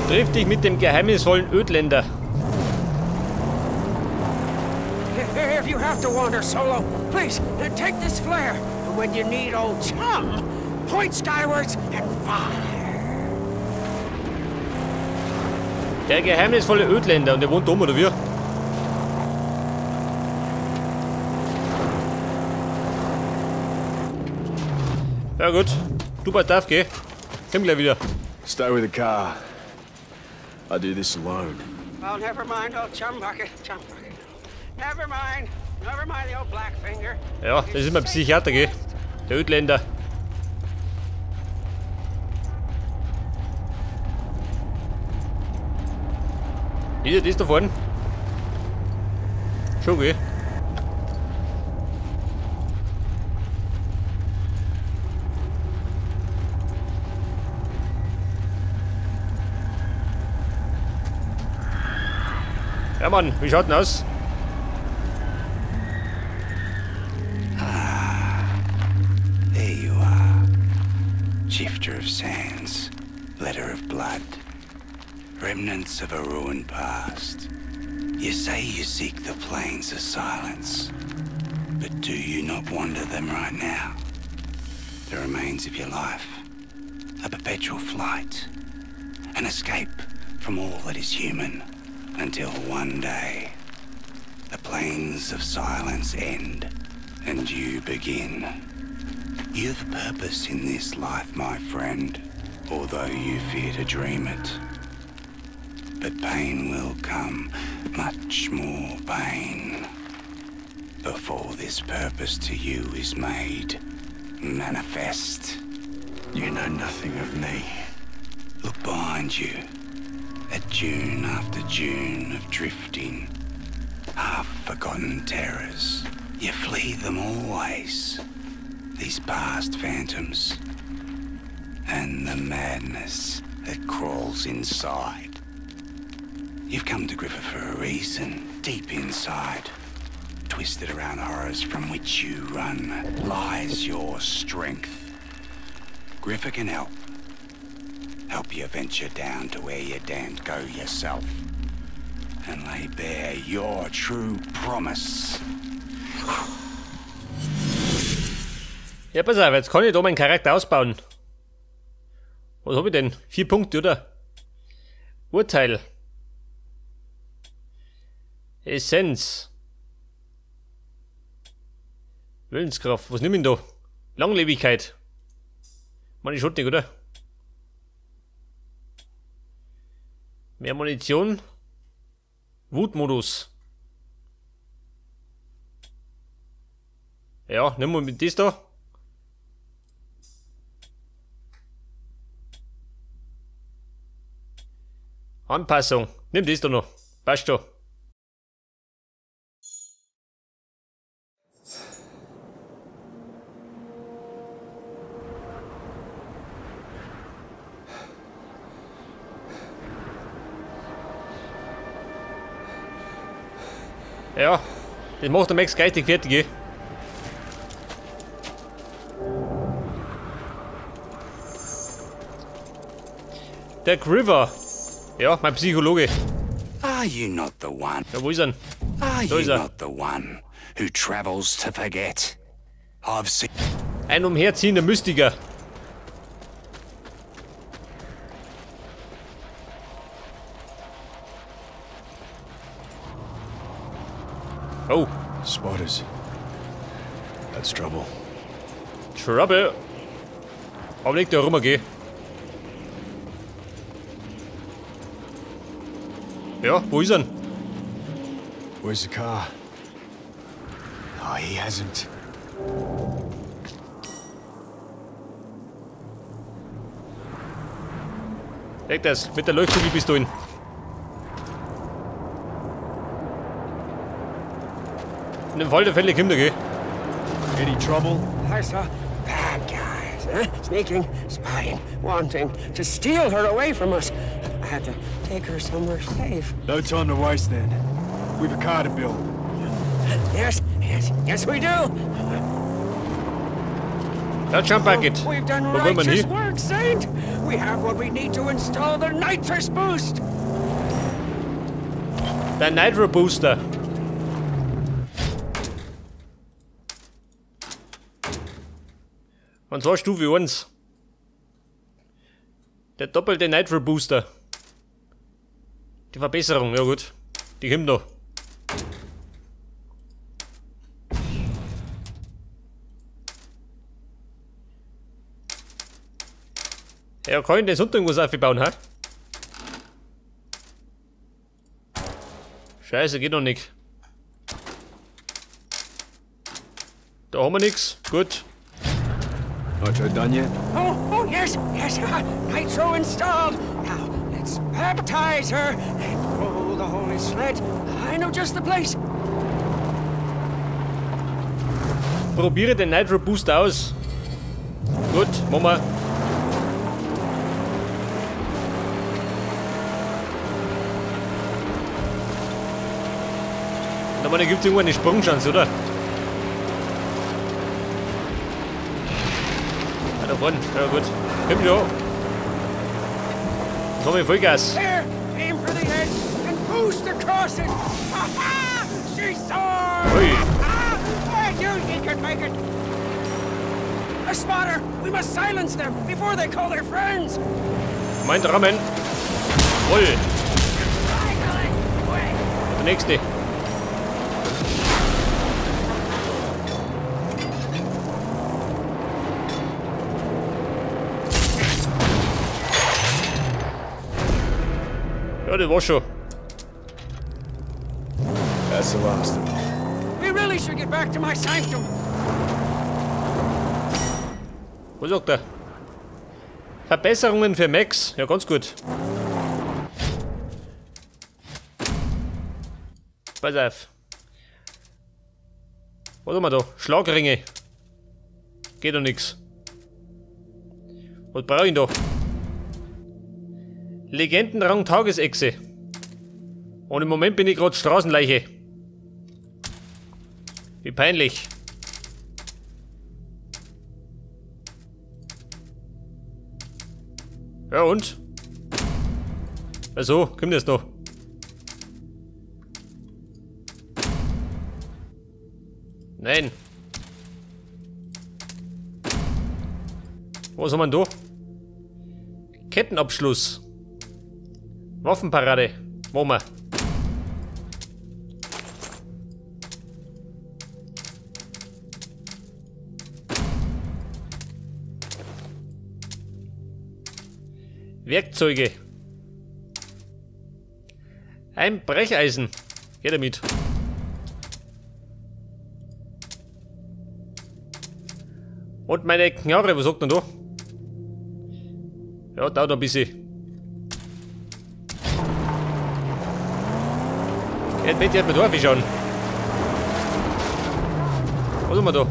Triff dich mit dem geheimnisvollen Ödländer. If you have to wander solo, please take this flare. When you need old chum, point skywards and fire. Der geheimnisvolle Ödländer, und der wohnt oben, oder wie? Ja gut, du bei darf geh. Komm gleich wieder. Stay with the car. I do this alone. Oh, never mind, old chum bucket, chum bucket. Never mind the old black finger. Ja, das ist mein Psychiater, gell? Der Ödländer. Ist das da vorne? Schon, gell? Ja, Mann, wie schaut denn aus? There you are. Shifter of sands, letter of blood, remnants of a ruined past. You say you seek the plains of silence, but do you not wander them right now? The remains of your life, a perpetual flight, an escape from all that is human, until one day, the plains of silence end, and you begin. You've purpose in this life, my friend, although you fear to dream it. But pain will come, much more pain, before this purpose to you is made manifest. You know nothing of me. Look behind you, at dune after dune of drifting, half-forgotten terrors. You flee them always, these past phantoms, and the madness that crawls inside. You've come to Griffith for a reason, deep inside. Twisted around horrors from which you run lies your strength. Griffith can help. Help you venture down to where you daren't go yourself. And lay bare your true promise. Ja, pass auf, jetzt kann ich da meinen Charakter ausbauen. Was habe ich denn? 4 Punkte, oder? Urteil. Essenz. Willenskraft. Was nimm ich denn da? Langlebigkeit. Mann, ich nicht, oder? Mehr Munition. Wutmodus. Ja, nehmen wir mit das da. Anpassung. Nimm das da noch. Passt da. Ja, das macht der Max geistig fertig, gell? Der Griver. Ja, mein Psychologe. Are you not the one? Ja, wo ist er? Are Da you ist er. not the one who travels to forget? I've seen. Ein umherziehender Mystiker. Oh. Spotters. That's trouble. Trouble. Aber nicht da rum, geh. Ja, wo ist er? Where's the car? Oh, he hasn't. Leg das, mit der Leuchtkugelpistole. In dem Fall der Fälle kommt er, gell? Any trouble? I saw bad guys, sneaking, spying, wanting to steal her away from us. I had to take her somewhere safe. No time to waste then. We've a car to build. Yes, we do. Ja, Jump Bucket. We've done Wo wollen wir righteous hin? work, Saint. We have what we need to install the nitrous boost. Der Nitro Booster. Und zwar Stufe 1. Der doppelte Nitro Booster. Die Verbesserung, ja gut. Die kommt noch. Ja, kann ich denn sonst irgendwas aufbauen, ha? Scheiße, geht noch nicht. Da haben wir nichts. Gut. Nitro done yet? Oh, yes. Nitro installed. Now, let's baptize her and roll the holy sled. I know just the place. Probiere den Nitro Boost aus. Gut, machen wir. Aber da gibt es irgendwo eine Sprungchance, oder? Ah, da vorne. Ja gut. Komm schon. Jetzt haben wir Vollgas. There, aim for the edge and boost across it. Ha ha! She soared! Ui. I knew she could make it. A spotter! We must silence them before they call their friends. Mein Rahmen. Voll. Der nächste. Ja, das war schon. That's the last of them. We really should get back to my sanctum. Was sagt er? Verbesserungen für Max. Ja, ganz gut. Pass auf. Was haben wir da? Schlagringe. Geht doch nix. Was brauche ich da? Legendenrang Tagesechse. Und im Moment bin ich gerade Straßenleiche. Wie peinlich. Ja und? Also, kommt das noch? Nein. Was haben wir denn da? Kettenabschluss. Waffenparade. Wo wir? Werkzeuge. Ein Brecheisen. Geh damit. Und meine Knarre, was sagt denn da? Ja, dauert ein bisschen. Jetzt bitte mir Dorf schauen. Was haben wir da?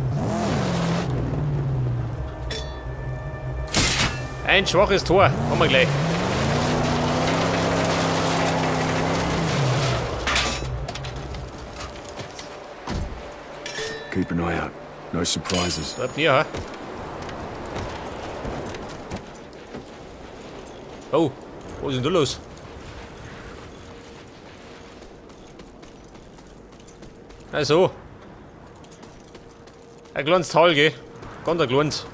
Ein schwaches Tor. Haben wir gleich. Keep an eye out. No surprises. Bleibt mir, ha? Oh, was ist denn da los? Also. Ein kleines Tal, gell? Ganz ein kleines.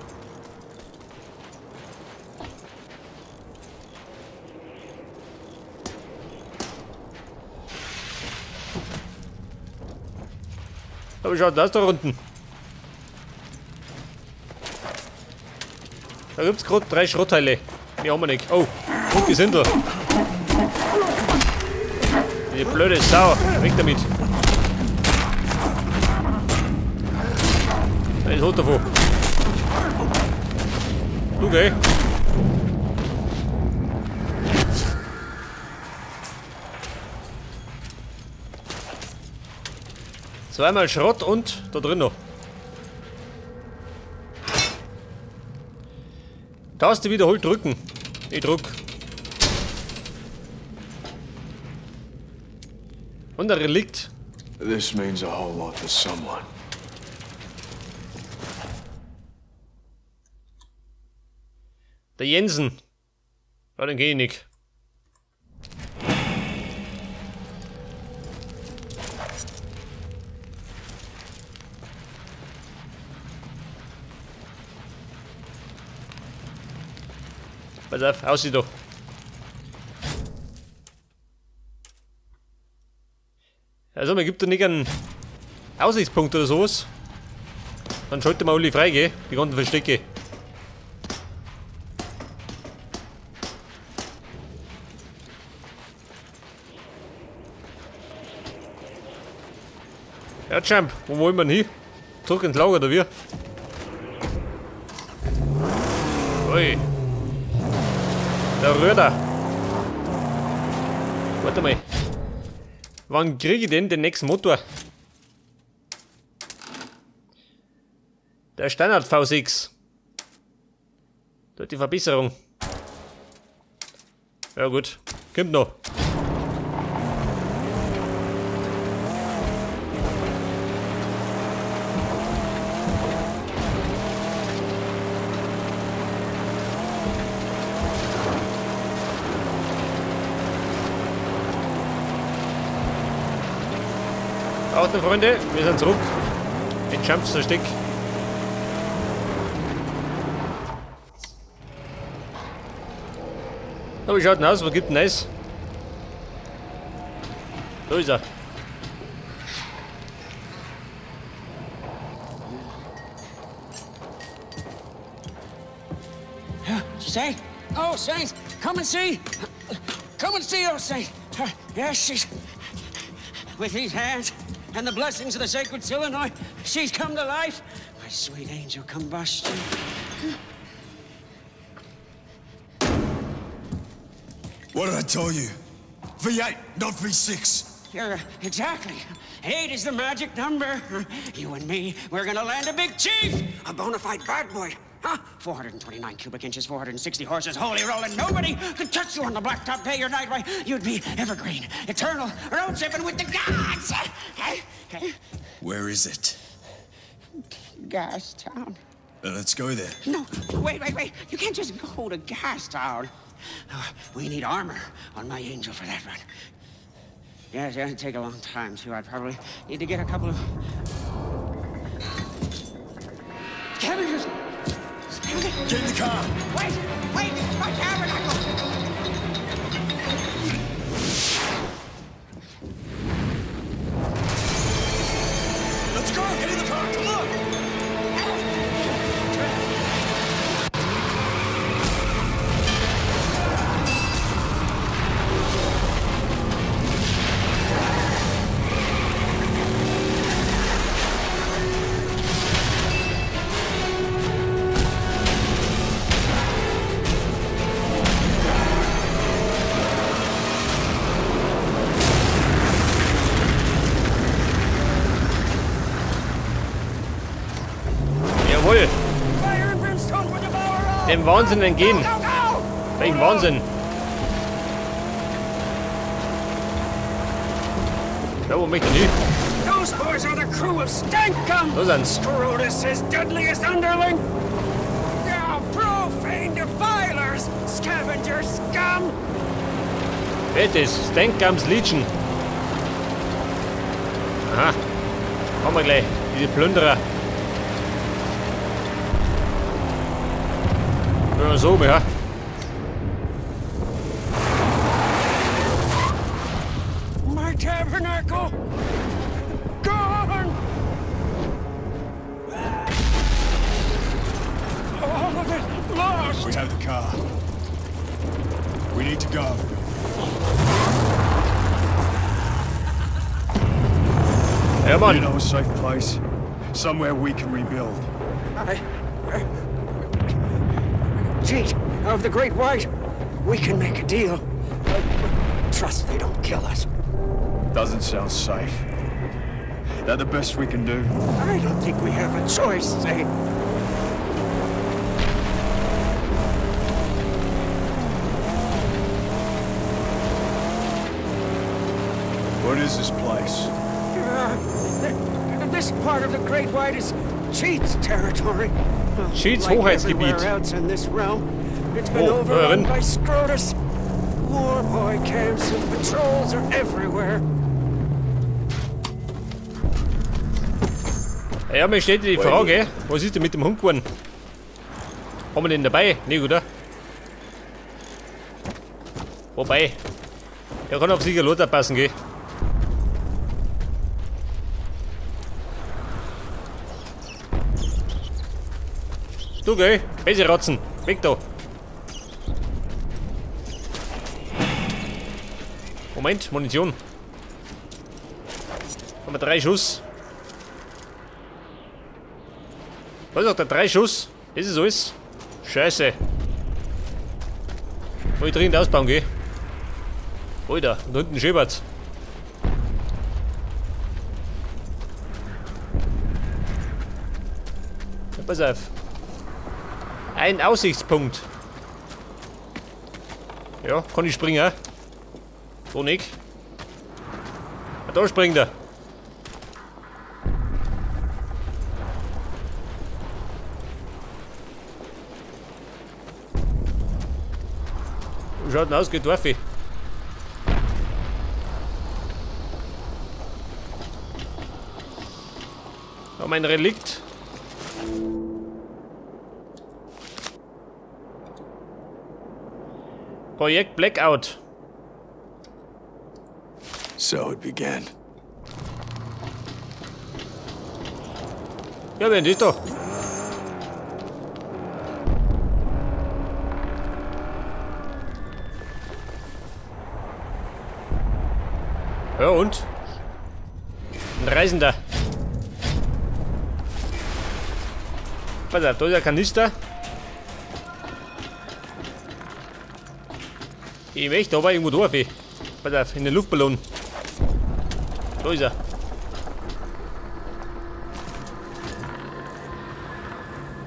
Aber schaut das da unten. Da gibt's gerade 3 Schrottteile. Die haben wir nicht. Oh, und die sind da. Die blöde Sau. Weg damit. Ein Hut davon. Du geh. Zweimal Schrott und da drin noch. Taste wiederholt drücken. Ich drück. Und ein Relikt. This means a whole lot to someone. Der Jensen. Ja, den geh ich nicht. Pass auf, aussieht doch. Also, man gibt da nicht einen Aussichtspunkt oder sowas. Dann schalten wir alle frei, gell? Die ganzen Verstecke. Ja, Champ, wo wollen wir denn hin? Zurück ins Lager, oder wie? Ui. Der Röder. Warte mal. Wann kriege ich denn den nächsten Motor? Der Standard V6. Dort die Verbesserung. Ja gut, kommt noch. Achtung, Freunde, wir sind zurück. In Champs Versteck. Aber wie schaut denn aus? Was gibt denn Eis? Da ist er. Saint? Oh, Saint, come and see. Come and see, oh, Saint. Yes, she's... With these hands and the blessings of the sacred Illinois, she's come to life. My sweet angel combustion. What did I tell you? V8, not V6. Yeah, exactly. 8 is the magic number. You and me, we're gonna land a big chief. A bona fide bad boy. Huh? 429 cubic inches, 460 horses, holy rolling. Nobody could touch you on the blacktop day or night. Why, you'd be evergreen, eternal, road tripping with the gods. Where is it? Gas Town. Let's go there. No, wait. You can't just go to Gas Town. We need armor on my angel for that run. Yeah, it'd take a long time, too. I'd probably need to get a couple of... Cabbages! Get in the car! Wait, it's my tabernacle! Let's go! Get in the car! Come on! Jawohl! Dem Wahnsinn entgehen! Welchen Wahnsinn! Ja, wo möchte ich nicht? Those boys are the crew of Stankum! So sind's. Scrotus, his deadliest underling! They're profane defilers! Scavenger scum! Wer ist? Stankgums Legion. Aha. Haben wir gleich. Diese Plünderer. Ja, so, ja. My tabernacle! Gone! All of it lost! We have the car. We need to go. Ja, You Mann. know a safe place? Somewhere we can rebuild. Cheat of the Great White, we can make a deal. Trust they don't kill us. Doesn't sound safe. That the best we can do? I don't think we have a choice, Saint. What is this place? This part of the Great White is Cheat's territory. Cheats Like Hoheitsgebiet. everywhere else in this realm, It's been Oh, overrun by Scrotus. Warboy camps and patrols are everywhere. Ja, mir steht die Frage, was ist denn mit dem Hund geworden? Haben wir den dabei? Nicht, oder? Wobei, er kann auf sicher Lothar passen, gell? Du, gell? Besser rotzen. Weg da. Moment, Munition. Haben wir 3 Schuss. Was sagt der? 3 Schuss? Das ist alles? Scheiße. Muss ich dringend ausbauen, gell? Alter, und unten schäbert's. Ja, pass auf. Ein Aussichtspunkt. Ja, kann ich springen? So nicht. Ja, da springt er. Wie schaut denn aus, geht Dorfi? Da mein Relikt. Projekt Blackout. So it began. Ja, wer ist da? Ja und? Ein Reisender. Pass auf, da ist ein Kanister. Ich möchte aber irgendwo durch. Pass auf, in den Luftballon. Da ist er.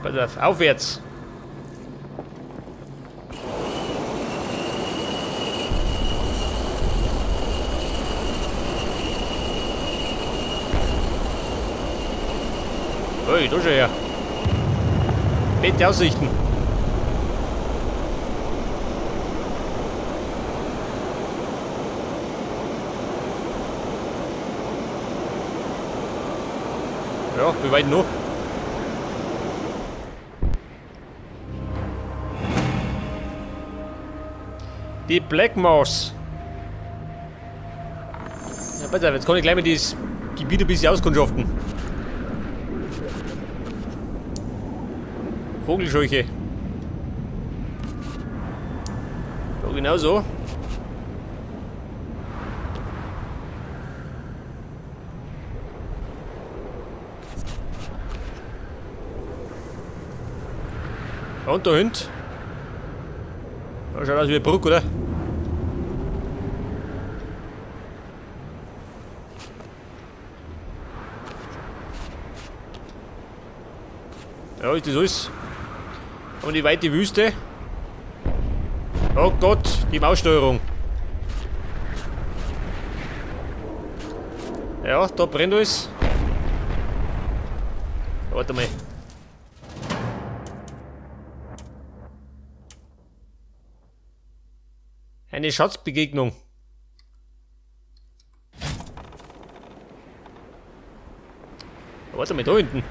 Pass auf, aufwärts. Ui, da schon her. Bette Aussichten. Ja, wie weit noch? Die Blackmoors. Ja, pass auf, jetzt kann ich gleich mal das Gebiet ein bisschen auskundschaften. Vogelscheuche. So, genau so. Und der Hund. Da schaut aus wie ein Bruck, oder? Ja, ist das alles. Und die weite Wüste. Oh Gott, die Maussteuerung. Ja, da brennt alles. Warte mal. Eine Schatzbegegnung. Warte mal, da hinten.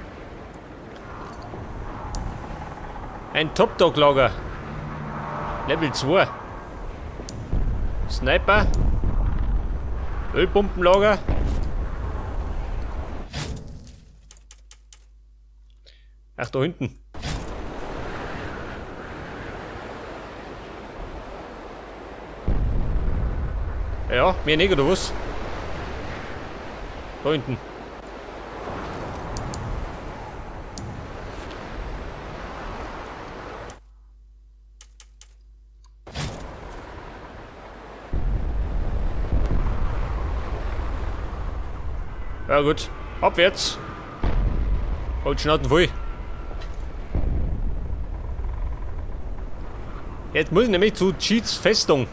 Ein Top-Dog-Lager. Level 2. Sniper. Ölpumpenlager. Ach, da hinten. Ja, mehr nicht, oder was? Da hinten. Ja gut, abwärts. Halt Schnauten voll. Jetzt muss ich nämlich zu Cheats Festung.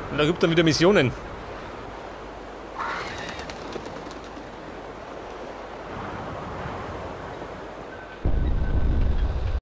Und da gibt es dann wieder Missionen.